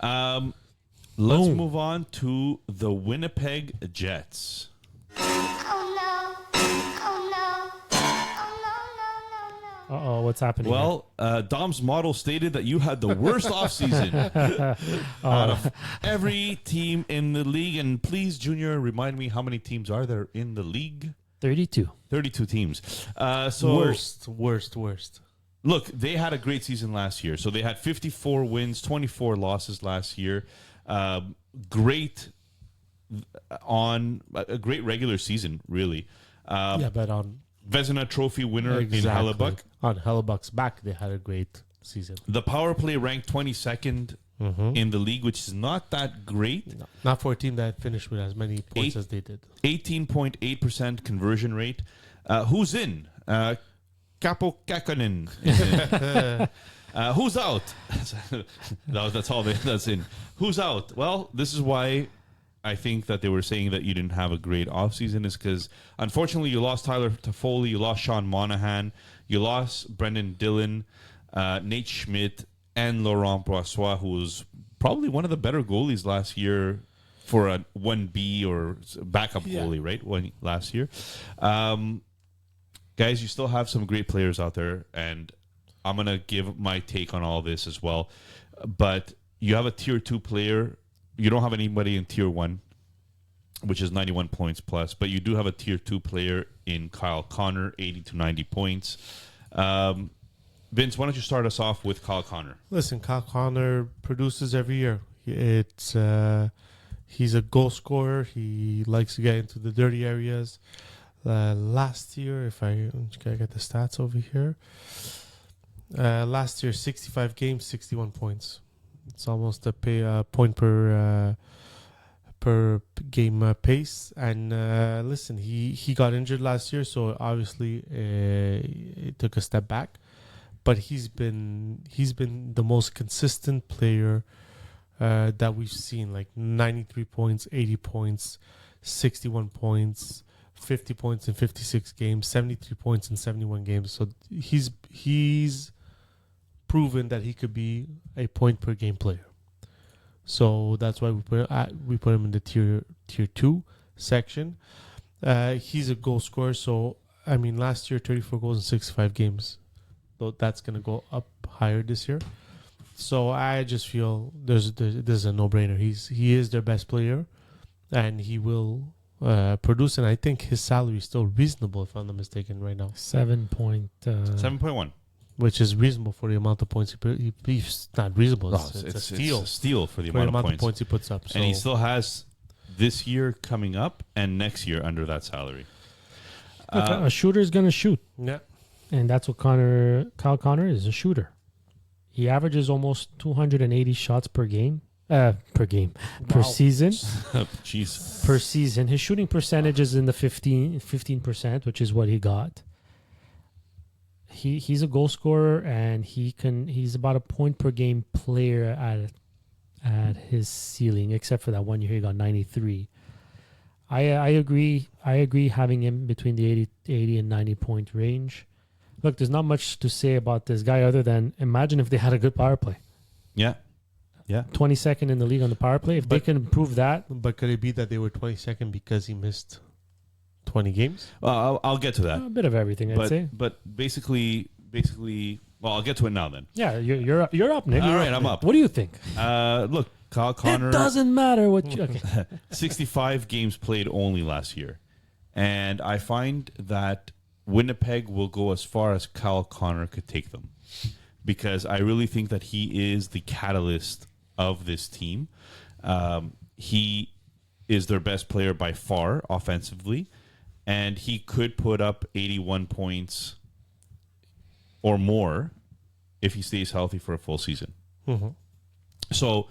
Let's move on to the Winnipeg Jets. Uh-oh, what's happening? Well, Dom's model stated that you had the worst offseason out of every team in the league. And please, Junior, remind me, how many teams are there in the league? 32. 32 teams. Worst. Look, they had a great season last year. So they had 54 wins, 24 losses last year. Great regular season, really. But on Vezina Trophy winner in Hellebuck. On Hellebuck's back, they had a great season. The power play ranked 22nd in the league, which is not that great. No, not for a team that finished with as many points as they did. 18.8% conversion rate. Who's in? Capo Kakkonen. Who's out? That's all that's in. Who's out? Well, this is why I think that they were saying that you didn't have a great offseason is because, unfortunately, you lost Tyler Toffoli, you lost Sean Monahan, you lost Brendan Dillon, Nate Schmidt, and Laurent Brossois, who was probably one of the better goalies last year for a 1B or backup goalie, right? Last year. Guys, you still have some great players out there, and I'm going to give my take on all this as well. But you have a Tier 2 player. You don't have anybody in Tier 1, which is 91 points plus, but you do have a Tier 2 player in Kyle Connor, 80 to 90 points. Vince, why don't you start us off with Kyle Connor? Listen, Kyle Connor produces every year. He's a goal scorer. He likes to get into the dirty areas. Last year, if I get the stats over here, last year, 65 games, 61 points. It's almost a point per game pace. And listen, he got injured last year, so obviously it took a step back. But he's been the most consistent player that we've seen, like 93 points, 80 points, 61 points, 50 points in 56 games, 73 points in 71 games. So he's proven that he could be a point per game player. So that's why we put him in the tier 2 section. He's a goal scorer. So I mean, last year 34 goals in 65 games. So that's gonna go up higher this year. So I just feel there's a no-brainer. He is their best player, and he will produce. And I think his salary is still reasonable, if I'm not mistaken, right now. 7.1. Which is reasonable for the amount of points he's not reasonable. It's a steal. It's a steal for the amount of points he puts up. So. And he still has this year coming up and next year under that salary. A shooter is going to shoot. Yeah. And that's what Kyle Connor is, a shooter. He averages almost 280 shots per game. Per season. Jeez. Per season. His shooting percentage is in the 15%, which is what he got. He's a goal scorer, and he's about a point per game player at his ceiling, except for that 1 year he got 93. I agree having him between the 80 and 90 point range. Look, there's not much to say about this guy other than imagine if they had a good power play. Yeah. 22nd in the league on the power play. If they can improve that. But could it be that they were 22nd because he missed 20 games? Well, I'll get to that. A bit of everything, I'd say. But basically, well, I'll get to it now then. Yeah, you're up, Nick. All right, I'm up. What do you think? Look, Kyle Connor. It doesn't matter what you... Okay. 65 games played only last year. And I find that Winnipeg will go as far as Kyle Connor could take them. Because I really think that he is the catalyst of this team. He is their best player by far offensively. And he could put up 81 points or more if he stays healthy for a full season. Mm-hmm. So,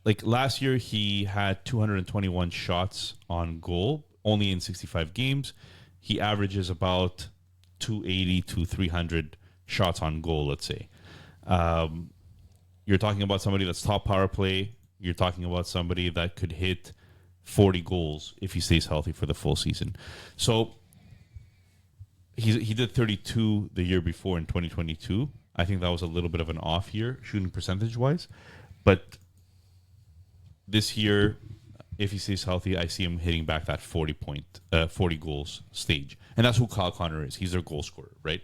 like last year, he had 221 shots on goal, only in 65 games. He averages about 280 to 300 shots on goal, let's say. You're talking about somebody that's top power play. You're talking about somebody that could hit 40 goals if he stays healthy for the full season. So he did 32 the year before in 2022. I think that was a little bit of an off year, shooting percentage-wise. But this year, if he stays healthy, I see him hitting back that 40 goals stage. And that's who Kyle Connor is. He's their goal scorer, right?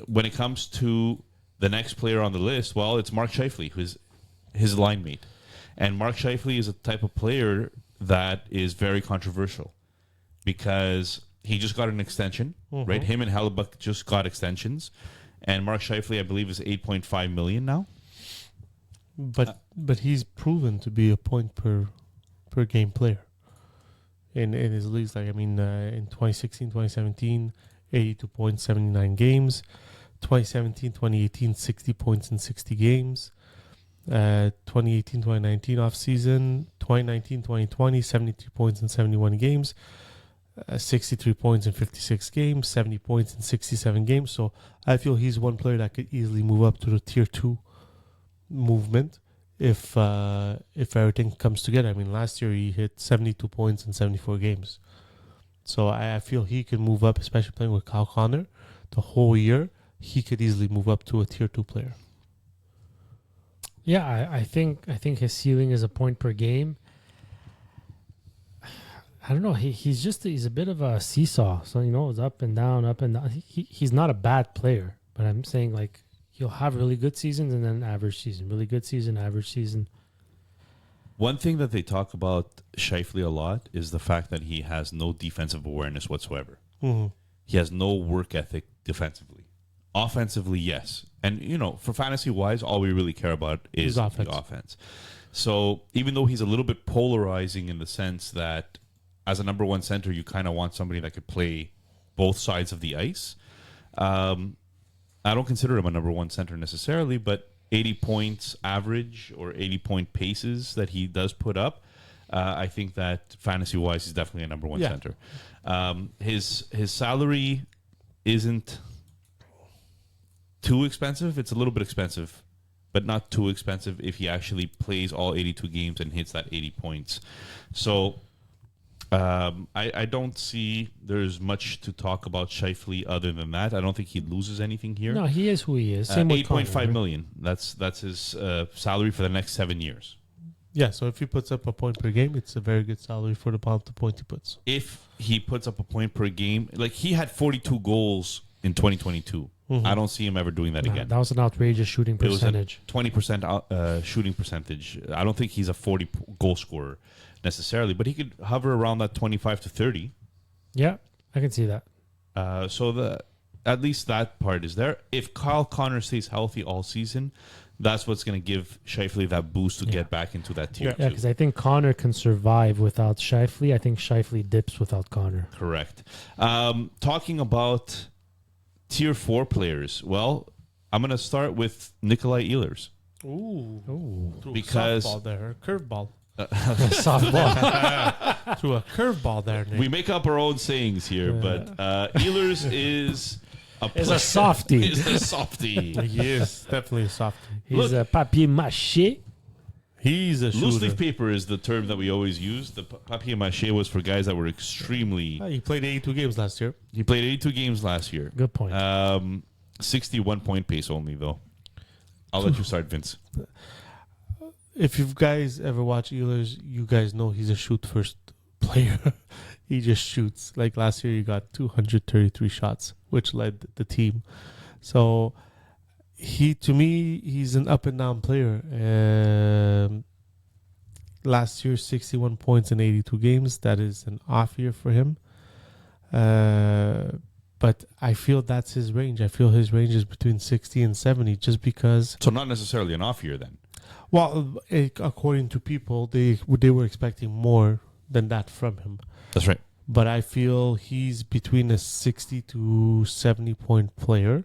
When it comes to the next player on the list, well, it's Mark Scheifele, who's his line mate. And Mark Scheifele is a type of player that is very controversial because he just got an extension, right? Him and Hellebuck just got extensions. And Mark Scheifele, I believe, is $8.5 million now. But he's proven to be a point per game player in his leagues. Like, I mean, in 2016, 2017, 82 points, 79 games. 2017, 2018, 60 points in 60 games. 2018, 2019 off season. 2019, 2020, 73 points in 71 games. 63 points in 56 games. 70 points in 67 games. So I feel he's one player that could easily move up to the tier 2 movement if everything comes together. I mean, last year he hit 72 points in 74 games. So I feel he can move up, especially playing with Kyle Connor the whole year. He could easily move up to a tier 2 player. Yeah, I think his ceiling is a point per game. I don't know. He's a bit of a seesaw. So, it's up and down, up and down. He's not a bad player, but I'm saying, like, he'll have really good seasons and then average season. Really good season, average season. One thing that they talk about Scheifele a lot is the fact that he has no defensive awareness whatsoever. Mm-hmm. He has no work ethic defensively. Offensively, yes. And, for fantasy-wise, all we really care about is the offense. So even though he's a little bit polarizing in the sense that as a number one center, you kind of want somebody that could play both sides of the ice. I don't consider him a number one center necessarily, but 80 points average or 80-point paces that he does put up, I think that fantasy-wise, he's definitely a number one center. His salary isn't too expensive. It's a little bit expensive, but not too expensive if he actually plays all 82 games and hits that 80 points. So I don't see there's much to talk about Scheifele other than that. I don't think he loses anything here. No, he is who he is. Same with $8.5 million. That's his salary for the next 7 years. Yeah, so if he puts up a point per game, it's a very good salary for the amount of points he puts. If he puts up a point per game, like he had 42 goals in 2022. Mm-hmm. I don't see him ever doing that again. That was an outrageous shooting percentage. It was a 20% shooting percentage. I don't think he's a 40 goal scorer necessarily, but he could hover around that 25 to 30. Yeah, I can see that. So at least that part is there. If Kyle Connor stays healthy all season, that's what's going to give Scheifele that boost to get back into that tier 2. Yeah, because I think Connor can survive without Scheifele. I think Scheifele dips without Connor. Correct. Talking about tier 4 players, well, I'm going to start with Nikolai Ehlers. Ooh. Because softball there, curveball. Softball. Threw a curveball there, Nick. We make up our own sayings here, but Ehlers is a softie. He's a softie. He is definitely a softie. He's a papier mâché. He's a shooter. Loose leaf paper is the term that we always use. The papier mâché was for guys that were extremely... He played 82 games last year. He played 82 games last year. Good point. 61 point pace only, though. I'll let you start, Vince. If you guys ever watch Ehlers, you guys know he's a shoot-first player. He just shoots. Like last year, he got 233 shots, which led the team. So, to me, he's an up-and-down player. Last year, 61 points in 82 games. That is an off year for him. But I feel that's his range. I feel his range is between 60 and 70 just because... So not necessarily an off year then? Well, according to people, they were expecting more than that from him. That's right. But I feel he's between a 60 to 70 point player.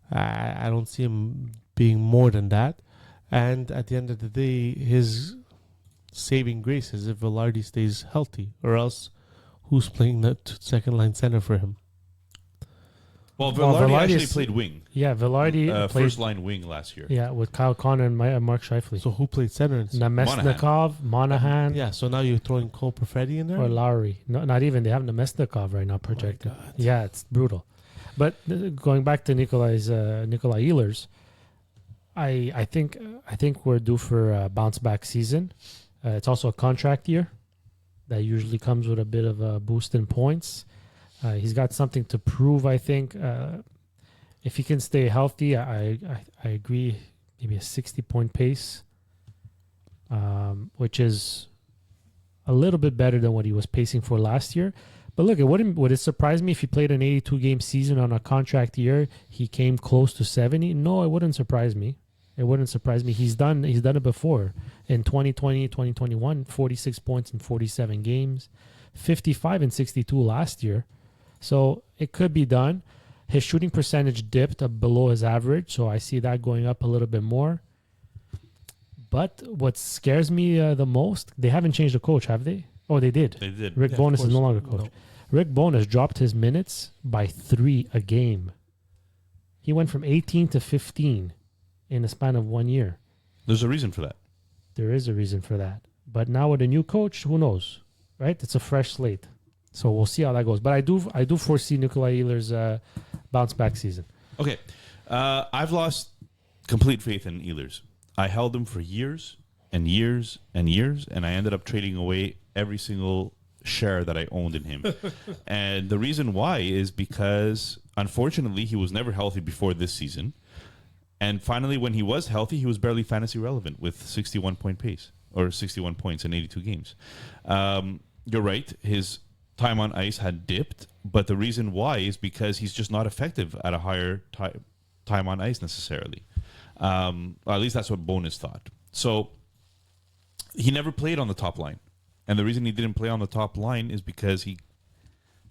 I don't see him being more than that. And at the end of the day, his saving grace is if Velarde stays healthy, or else who's playing that second line center for him? Well, Velarde actually played wing. Yeah, Velarde played first line wing last year. Yeah, with Kyle Connor and Mark Scheifele. So who played center? Namestnikov, Monahan. Yeah, so now you're throwing Cole Perfetti in there? Or Lowry. No, not even. They have Namestnikov right now projected. Yeah, it's brutal. But going back to Nikolai Ehlers, I think we're due for a bounce back season. It's also a contract year that usually comes with a bit of a boost in points. He's got something to prove. I think if he can stay healthy, I agree. Maybe a 60-point pace, which is a little bit better than what he was pacing for last year. But look, would it surprise me if he played an 82-game season on a contract year? He came close to 70. No, it wouldn't surprise me. It wouldn't surprise me. He's done it before in 2020, 2021, 46 points in 47 games, 55 and 62 last year. So it could be done. His shooting percentage dipped below his average, so I see that going up a little bit more. But what scares me the most, they haven't changed the coach, have they? Oh, they did. They did. Rick Bowness is no longer coach. No. Rick Bowness dropped his minutes by 3 a game. He went from 18 to 15 in a span of 1 year. There's a reason for that. There is a reason for that. But now with a new coach, who knows, right? It's a fresh slate. So we'll see how that goes. But I do foresee Nikolai Ehlers' bounce back season. Okay. I've lost complete faith in Ehlers. I held him for years and years and years, and I ended up trading away every single share that I owned in him. And the reason why is because, unfortunately, he was never healthy before this season. And finally, when he was healthy, he was barely fantasy relevant with 61-point pace, or 61 points in 82 games. You're right. His time on ice had dipped, but the reason why is because he's just not effective at a higher time on ice necessarily. Or at least that's what Bowness thought. So he never played on the top line. And the reason he didn't play on the top line is because he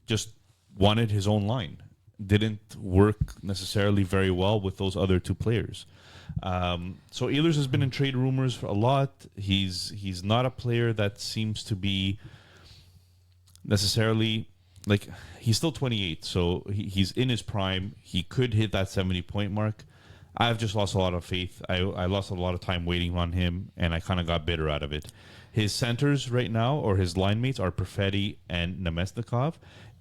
just wanted his own line. Didn't work necessarily very well with those other two players. So Ehlers has been in trade rumors for a lot. He's not a player that seems to be necessarily, like, he's still 28, so he's in his prime. He could hit that 70-point mark. I've just lost a lot of faith. I lost a lot of time waiting on him, and I kind of got bitter out of it. His centers right now, or his line mates, are Perfetti and Nemesnikov.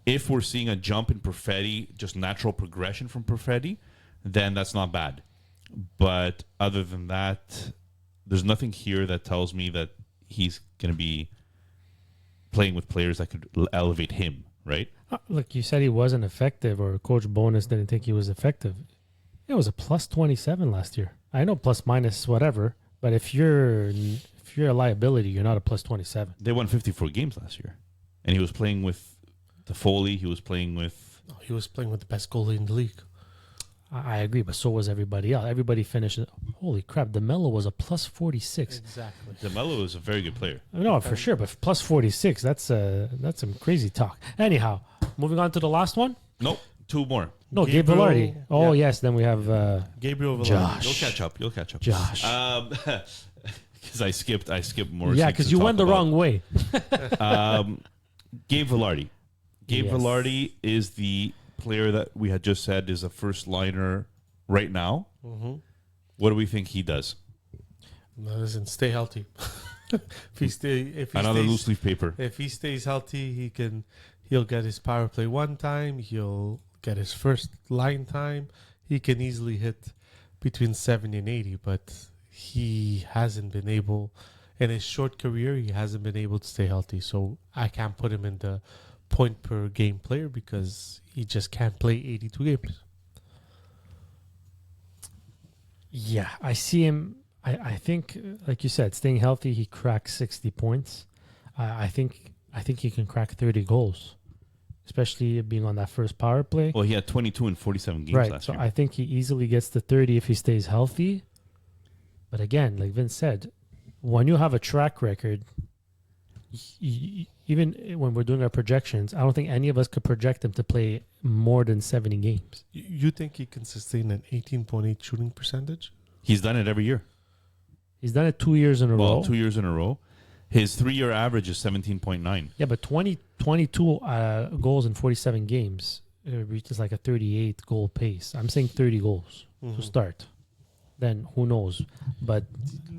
If we're seeing a jump in Perfetti, just natural progression from Perfetti, then that's not bad. But other than that, there's nothing here that tells me that he's going to be playing with players that could elevate him, right? Look, you said he wasn't effective, or Coach Bowness didn't think he was effective. It was a plus 27 last year. I know plus minus whatever, but if you're a liability, you're not a plus 27. They won 54 games last year, and he was playing with the Foley. He was playing with the best goalie in the league. I agree, but so was everybody else. Everybody finished. Holy crap, DeMello was a plus 46. Exactly. DeMello is a very good player. No, for sure, but plus 46, that's some crazy talk. Anyhow, moving on to the last one. Nope, two more. No, Gabe Velarde. Oh, yeah. Yes, then we have Gabriel Velarde. Josh. You'll catch up. Josh. Because I skipped more. Yeah, because you went the wrong way. Gabe Velarde. Gabe Yes. Velarde is the player that we had just said is a first liner right now. Mm-hmm. What do we think he does? No, listen, stay healthy. Another loose leaf paper. If he stays healthy, he'll get his power play one time. He'll get his first line time. He can easily hit between 70 and 80, but he hasn't been able, in his short career, he hasn't been able to stay healthy. So I can't put him in the point per game player because he just can't play 82 games. Yeah, I see him. I think, like you said, staying healthy, he cracks 60 points. I think he can crack 30 goals, especially being on that first power play. Well, he had 22 in 47 games Right, last so year. I think he easily gets to 30 if he stays healthy. But again, like Vince said, when you have a track record, even when we're doing our projections, I don't think any of us could project him to play more than 70 games. You think he can sustain an 18.8 shooting percentage? He's done it every year. He's done it 2 years in a row. 2 years in a row. His 3-year average is 17.9. Yeah, but 22 goals in 47 games reaches like a 38 goal pace. I'm saying 30 goals to start. Then who knows? But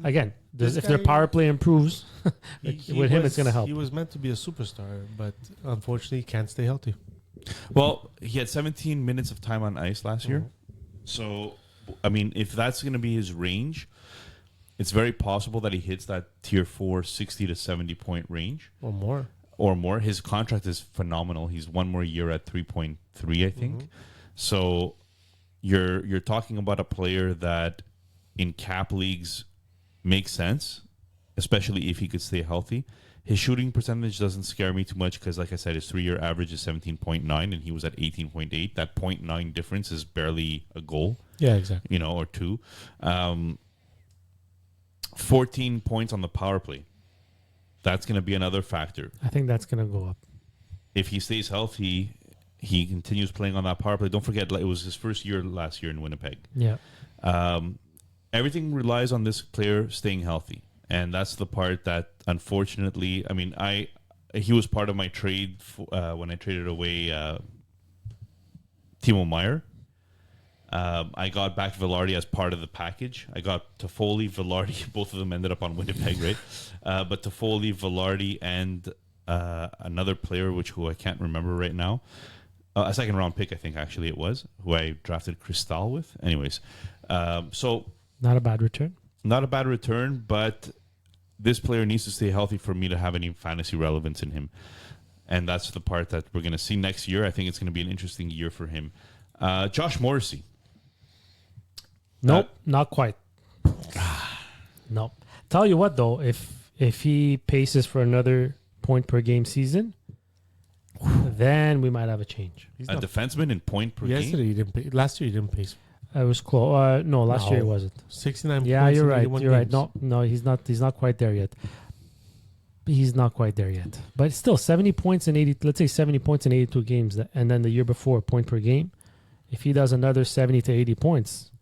again, if their power play improves, with him it's going to help. He was meant to be a superstar, but unfortunately he can't stay healthy. Well, he had 17 minutes of time on ice last year. So I mean, if that's going to be his range, it's very possible that he hits that tier 4 60 to 70 point range or more. His contract is phenomenal. He's one more year at 3.3, I think. Mm-hmm. So you're talking about a player that in cap leagues makes sense, especially if he could stay healthy. His shooting percentage doesn't scare me too much because, like I said, his 3-year average is 17.9 and he was at 18.8. That 0.9 difference is barely a goal. Yeah, exactly. Or two. 14 points on the power play. That's going to be another factor. I think that's going to go up. If he stays healthy, he continues playing on that power play. Don't forget, it was his first year last year in Winnipeg. Yeah. Everything relies on this player staying healthy. And that's the part that, unfortunately, I mean, he was part of my trade when I traded away Timo Meier. I got back Velarde as part of the package. I got Toffoli, Velarde. Both of them ended up on Winnipeg, right? But Toffoli, Velarde, and another player, who I can't remember right now. A second-round pick, I think, actually it was, who I drafted Cristal with. Anyways, so... Not a bad return. Not a bad return, but this player needs to stay healthy for me to have any fantasy relevance in him. And that's the part that we're going to see next year. I think it's going to be an interesting year for him. Josh Morrissey. Nope, not quite. Nope. Tell you what, though, if he paces for another point per game season, then we might have a change. A defenseman in point per game? Yesterday he didn't pay. Last year he didn't pay. It was close. No, last year it wasn't. 69 Yeah, points you're in right. 81 You're right. games. No, he's not quite there yet. He's not quite there yet. But still, 70 points in 80. Let's say 70 points in 82 games, and then the year before, point per game. If he does another 70 to 80 points,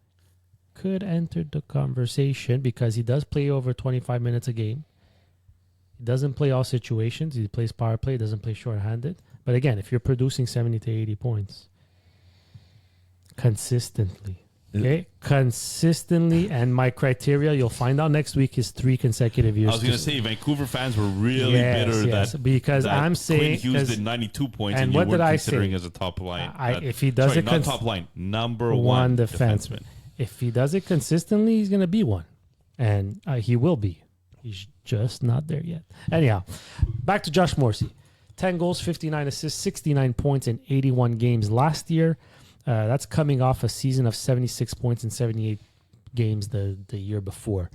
could enter the conversation because he does play over 25 minutes a game. He doesn't play all situations. He plays power play. Doesn't play shorthanded. But again, if you're producing 70 to 80 points consistently. Okay, consistently, and my criteria you'll find out next week is 3 consecutive years. I was going to say Vancouver fans were really bitter that because that I'm saying Quinn Hughes did 92 points and and what you did weren't I considering say? as a top line. If he does sorry, it, not top line, number one defenseman. If he does it consistently, he's going to be one, and he will be. He's just not there yet. Anyhow, back to Josh Morrissey. 10 goals, 59 assists, 69 points in 81 games last year. That's coming off a season of 76 points in 78 games the year before.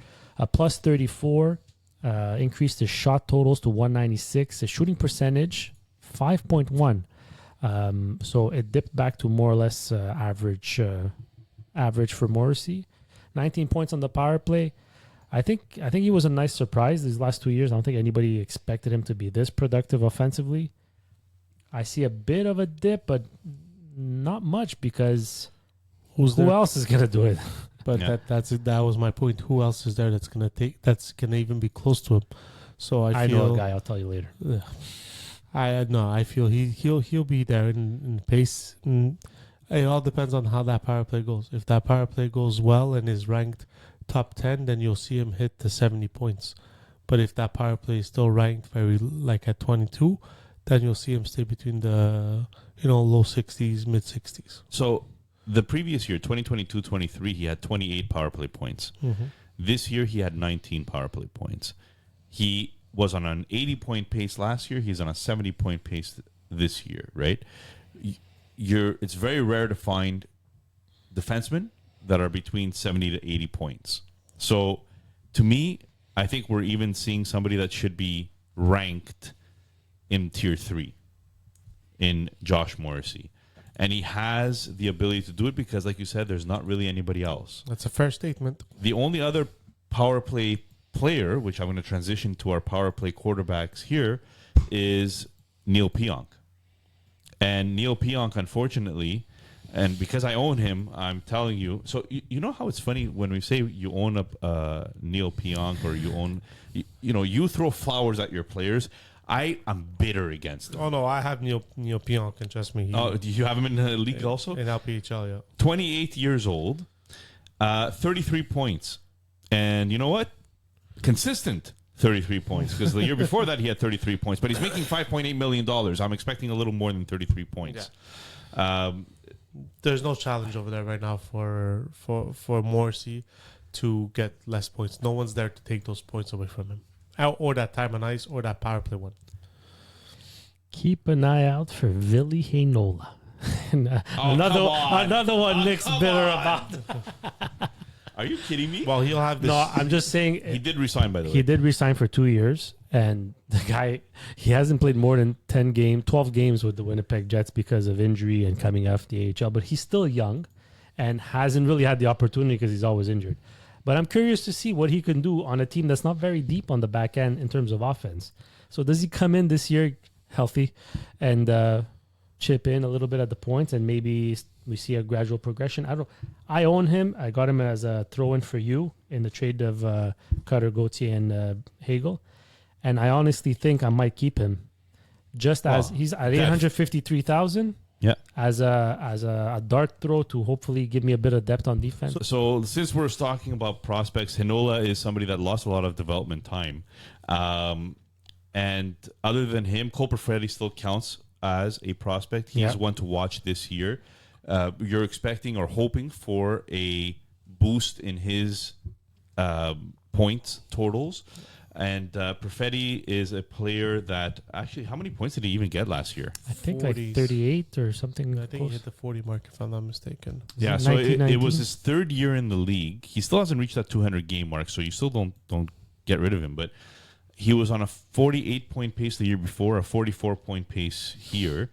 Plus 34, increased his shot totals to 196. His shooting percentage, 5.1. So it dipped back to more or less average for Morrissey. 19 points on the power play. I think he was a nice surprise these last 2 years. I don't think anybody expected him to be this productive offensively. I see a bit of a dip, but not much because who else is gonna do it? But that was my point. Who else is there that's gonna even be close to him? So I feel know a guy. I'll tell you later. I feel he'll be there in pace. It all depends on how that power play goes. If that power play goes well and is ranked top 10, then you'll see him hit the 70 points. But if that power play is still ranked very like at 22, then you'll see him stay between the low 60s, mid 60s. So the previous year, 2022-23, he had 28 power play points. Mm-hmm. This year, he had 19 power play points. He was on an 80-point pace last year. He's on a 70-point pace this year, right? It's very rare to find defensemen that are between 70 to 80 points. So to me, I think we're even seeing somebody that should be ranked in tier 3 in Josh Morrissey. And he has the ability to do it because, like you said, there's not really anybody else. That's a fair statement. The only other power play player, which I'm going to transition to our power play quarterbacks here, is Neil Pionk. And Neil Pionk, unfortunately, and because I own him, I'm telling you. So you know how it's funny when we say you own a Neil Pionk or you own, you throw flowers at your players. I am bitter against him. Oh no, I have Neil Pionk, and trust me. Do you have him in the league also? In LPHL, yeah. 28 years old, 33 points, and you know what? Consistent 33 points because the year before that he had 33 points, but he's making $5.8 million. I'm expecting a little more than 33 points. Yeah. there's no challenge over there right now for Morrissey to get less points. No one's there to take those points away from him, or that time on ice, or that power play one. Keep an eye out for Ville Heinola. Another one Nick's bitter about. Are you kidding me? Well, he'll have this. No, I'm just saying He did resign, by the way. he did resign for 2 years, and the guy, he hasn't played more than 12 games with the Winnipeg Jets because of injury and coming off the AHL, but he's still young and hasn't really had the opportunity because he's always injured. But I'm curious to see what he can do on a team that's not very deep on the back end in terms of offense. So does he come in this year healthy and chip in a little bit at the points, and maybe we see a gradual progression? I don't know. I own him. I got him as a throw-in for you in the trade of Cutter, Gauthier, and Hagel. And I honestly think I might keep him just as he's at 853,000. Yeah. As a dart throw to hopefully give me a bit of depth on defense. So since we're talking about prospects, Heinola is somebody that lost a lot of development time. And other than him, Cole Perfetti still counts as a prospect. He's one to watch this year. You're expecting or hoping for a boost in his points totals. And Perfetti is a player that actually, how many points did he even get last year? I think like 38 or something. I think he hit the 40 mark, if I'm not mistaken. Yeah, so it was his third year in the league. He still hasn't reached that 200 game mark, so you still don't get rid of him. But he was on a 48-point pace the year before, a 44-point pace here.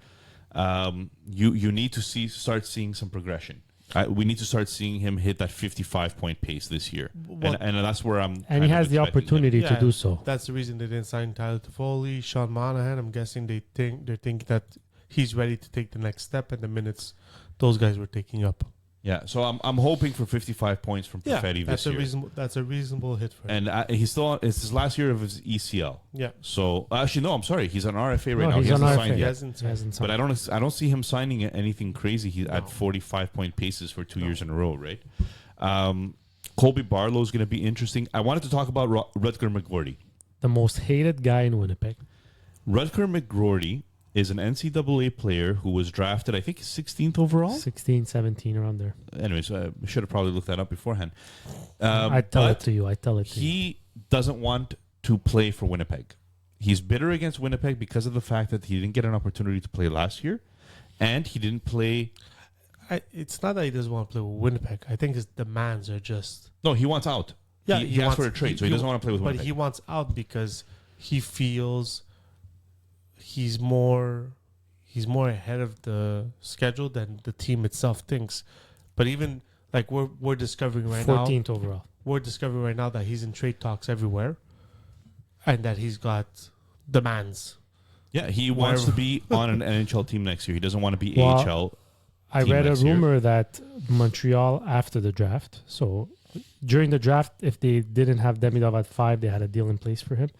You need to start seeing some progression. We need to start seeing him hit that 55-point pace this year, and that's where I'm. And he has the opportunity to do so. That's the reason they didn't sign Tyler Toffoli, Sean Monahan. I'm guessing they're thinking that he's ready to take the next step, and the minutes those guys were taking up. Yeah, so I'm hoping for 55 points from Perfetti this year. That's a reasonable hit for him. And he's still it's his last year of his ECL. Yeah. So actually, no, I'm sorry. He's on RFA right now. He's He hasn't on RFA. signed He yet. hasn't signed. But I don't see him signing anything crazy. He's at 45-point paces for 2 years in a row, right? Colby Barlow is going to be interesting. I wanted to talk about Rutger McGroarty. The most hated guy in Winnipeg. Rutger McGroarty is an NCAA player who was drafted, I think, 16th overall. 16, 17, around there. Anyways, I should have probably looked that up beforehand. I tell it to you. He doesn't want to play for Winnipeg. He's bitter against Winnipeg because of the fact that he didn't get an opportunity to play last year, and he didn't play. It's not that he doesn't want to play with Winnipeg. I think his demands are just... No, he wants out. Yeah, he asked for a trade, so he doesn't want to play with Winnipeg. But he wants out because he feels he's more ahead of the schedule than the team itself thinks. But even like we're discovering right 14th overall. We're discovering right now that he's in trade talks everywhere, and that he's got demands. Yeah, he wants to be on an NHL team next year. He doesn't want to be Well, AHL. I read a rumor that Montreal, after the draft, so during the draft, if they didn't have Demidov at 5, they had a deal in place for him.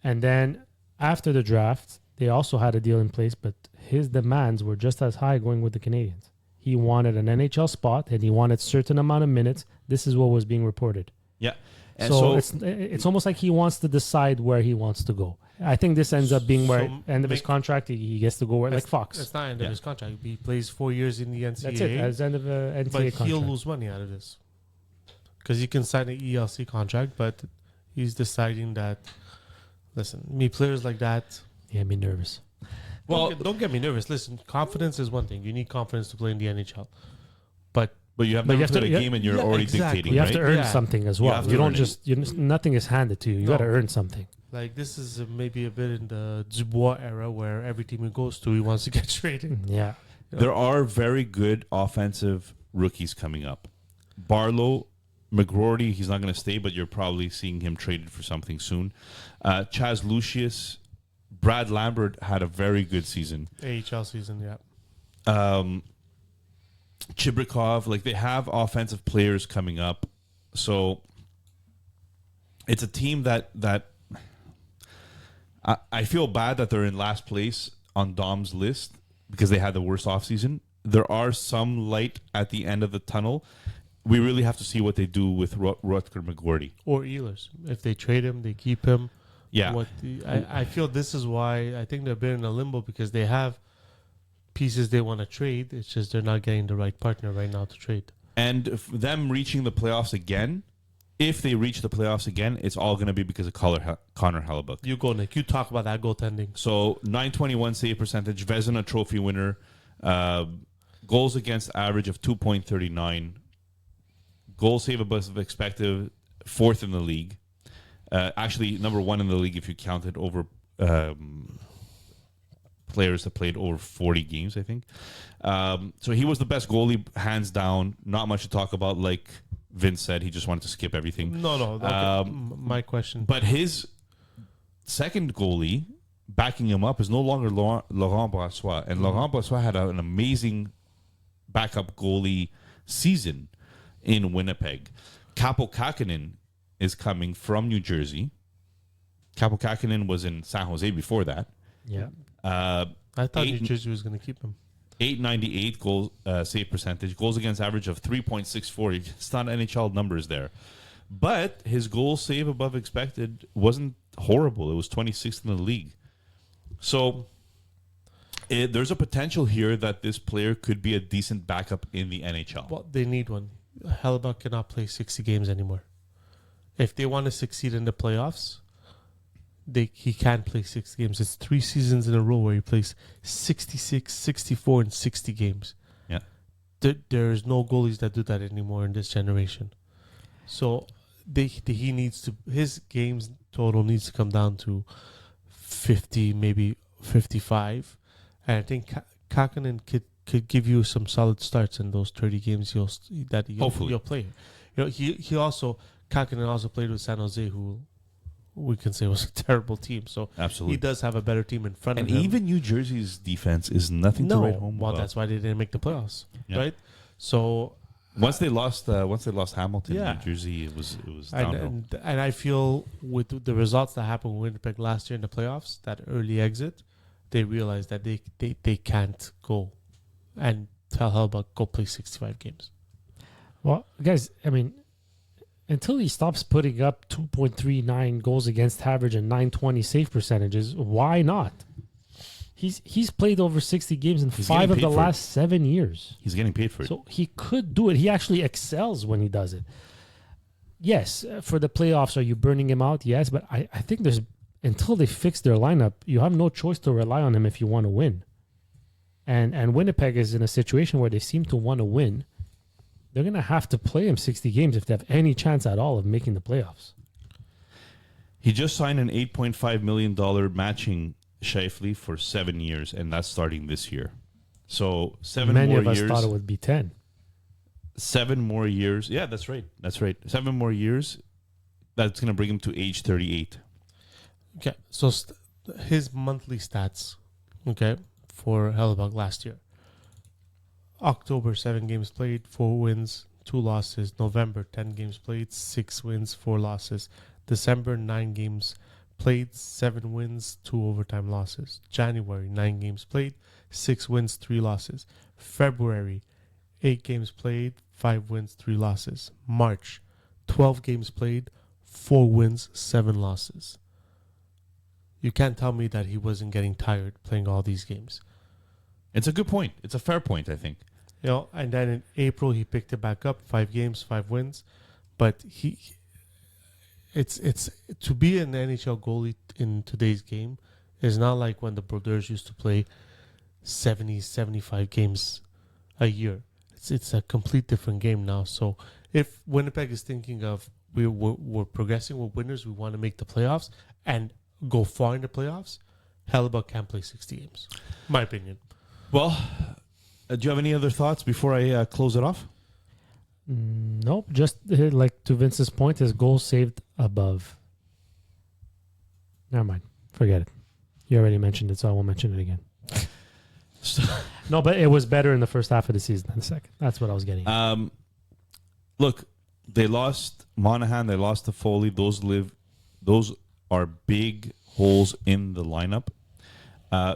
And then after the draft, they also had a deal in place, but his demands were just as high going with the Canadiens. He wanted an NHL spot, and he wanted certain amount of minutes. This is what was being reported. Yeah. And so it's almost like he wants to decide where he wants to go. I think this ends up being where end of his contract, he gets to go where, like Fox. It's not end of his contract. He plays 4 years in the NCAA. That's it. As end of the NCAA but contract. he'll lose money out of this because he can sign an ELC contract, but he's deciding that. Listen, players like that. Yeah, me nervous. Well, don't get me nervous. Listen, confidence is one thing. You need confidence to play in the NHL, but you have never played a game and you're already dictating. You have right? to earn something as well. You don't just nothing is handed to you. You got to earn something. Like this is maybe a bit in the Dubois era where every team he goes to, he wants to get traded. Yeah, there are very good offensive rookies coming up. Barlow, McGroarty, he's not going to stay, but you're probably seeing him traded for something soon. Chaz Lucius, Brad Lambert had a very good season. AHL season, yeah. Chibrikov, like they have offensive players coming up, so it's a team that I feel bad that they're in last place on Dom's list because they had the worst offseason. There are some light at the end of the tunnel. We really have to see what they do with Rutger McGroarty. Or Ehlers. If they trade him, they keep him. Yeah. I feel this is why I think they've been in a limbo because they have pieces they want to trade. It's just they're not getting the right partner right now to trade. And them reaching the playoffs again, if they reach the playoffs again, it's all going to be because of Connor Hellebuck. You go, Nick. You talk about that goaltending. So 921 save percentage, Vezina Trophy winner, goals against average of 2.39, goal save above expected, fourth in the league. Actually, number one in the league if you counted over players that played over 40 games, I think. So he was the best goalie, hands down. Not much to talk about, like Vince said. He just wanted to skip everything. No. Okay. My question. But his second goalie backing him up is no longer Laurent Brassois. And Laurent Brassois had an amazing backup goalie season in Winnipeg. Capo Kakinen is coming from New Jersey. Capo Kakinen was in San Jose before that. Yeah. I thought New Jersey was going to keep him. 898 goal save percentage, goals against average of 3.64. It's not NHL numbers there. But his goal save above expected wasn't horrible. It was 26th in the league. So there's a potential here that this player could be a decent backup in the NHL. Well, they need one. Hellebuck cannot play 60 games anymore. If they want to succeed in the playoffs, he can't play 6 games. It's 3 seasons in a row where he plays 66, 64, and 60 games. Yeah. There's no goalies that do that anymore in this generation. So he needs to, his games total needs to come down to 50, maybe 55. And I think Kakinen could give you some solid starts in those 30 games you'll play. You know, he also, Kakinen also played with San Jose, who we can say was a terrible team. So absolutely, he does have a better team in front of him. And even New Jersey's defense is nothing to write home about. Well, that's why they didn't make the playoffs, right? So once they lost Hamilton, New Jersey, it was downhill. And I feel with the results that happened with Winnipeg last year in the playoffs, that early exit, they realized that they can't go and tell Hellebuck go play 65 games. Well, guys, I mean, until he stops putting up 2.39 goals against average and 920 save percentages, why not? He's played over 60 games in 5 of the last 7 years. He's getting paid for it. So he could do it. He actually excels when he does it. Yes, for the playoffs, are you burning him out? Yes, but I think there's, until they fix their lineup, you have no choice to rely on him if you want to win. And Winnipeg is in a situation where they seem to want to win. They're going to have to play him 60 games if they have any chance at all of making the playoffs. He just signed an $8.5 million matching Scheifele for 7 years, and that's starting this year. So 7 Many more of us years. thought it would be 10. 7 more years. Yeah, that's right. 7 more years. That's going to bring him to age 38. Okay, so his monthly stats, okay, for Hellebuck last year. October, 7 games played, 4 wins, 2 losses. November, 10 games played, 6 wins, 4 losses. December, 9 games played, 7 wins, 2 overtime losses. January, 9 games played, 6 wins, 3 losses. February, 8 games played, 5 wins, 3 losses. March, 12 games played, 4 wins, 7 losses. You can't tell me that he wasn't getting tired playing all these games. It's a good point. It's a fair point, I think. You know, and then in April he picked it back up, 5 games, 5 wins. But it's to be an NHL goalie in today's game is not like when the Brodeurs used to play 70, 75 games a year. It's a complete different game now. So if Winnipeg is thinking of we're progressing, we're winners, we want to make the playoffs and go far in the playoffs, Hellebuck can't play 60 games. My opinion. Well, do you have any other thoughts before I close it off? Nope. Just like to Vince's point, his goal saved above. Never mind. Forget it. You already mentioned it, so I won't mention it again. No, but it was better in the first half of the season than the second. That's what I was getting at. Look, they lost Monahan. They lost to Foley. Those are big holes in the lineup.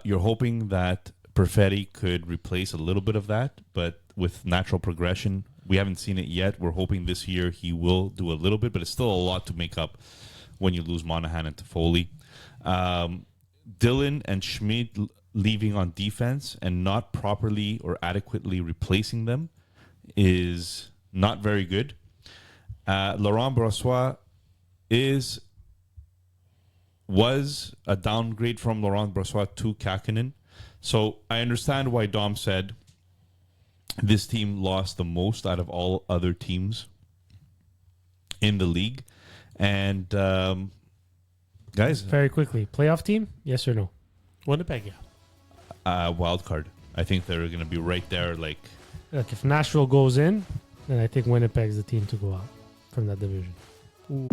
You're hoping that Perfetti could replace a little bit of that, but with natural progression, we haven't seen it yet. We're hoping this year he will do a little bit, but it's still a lot to make up when you lose Monahan and Toffoli. Dillon and Schmid leaving on defense and not properly or adequately replacing them is not very good. Laurent Brossoit was a downgrade from Laurent Brossoit to Kakinen. So I understand why Dom said this team lost the most out of all other teams in the league. And guys, Very quickly, playoff team? Yes or no? Winnipeg, yeah. wild card. I think they're going to be right there. Like, Look, if Nashville goes in, then I think Winnipeg's the team to go out from that division. Ooh.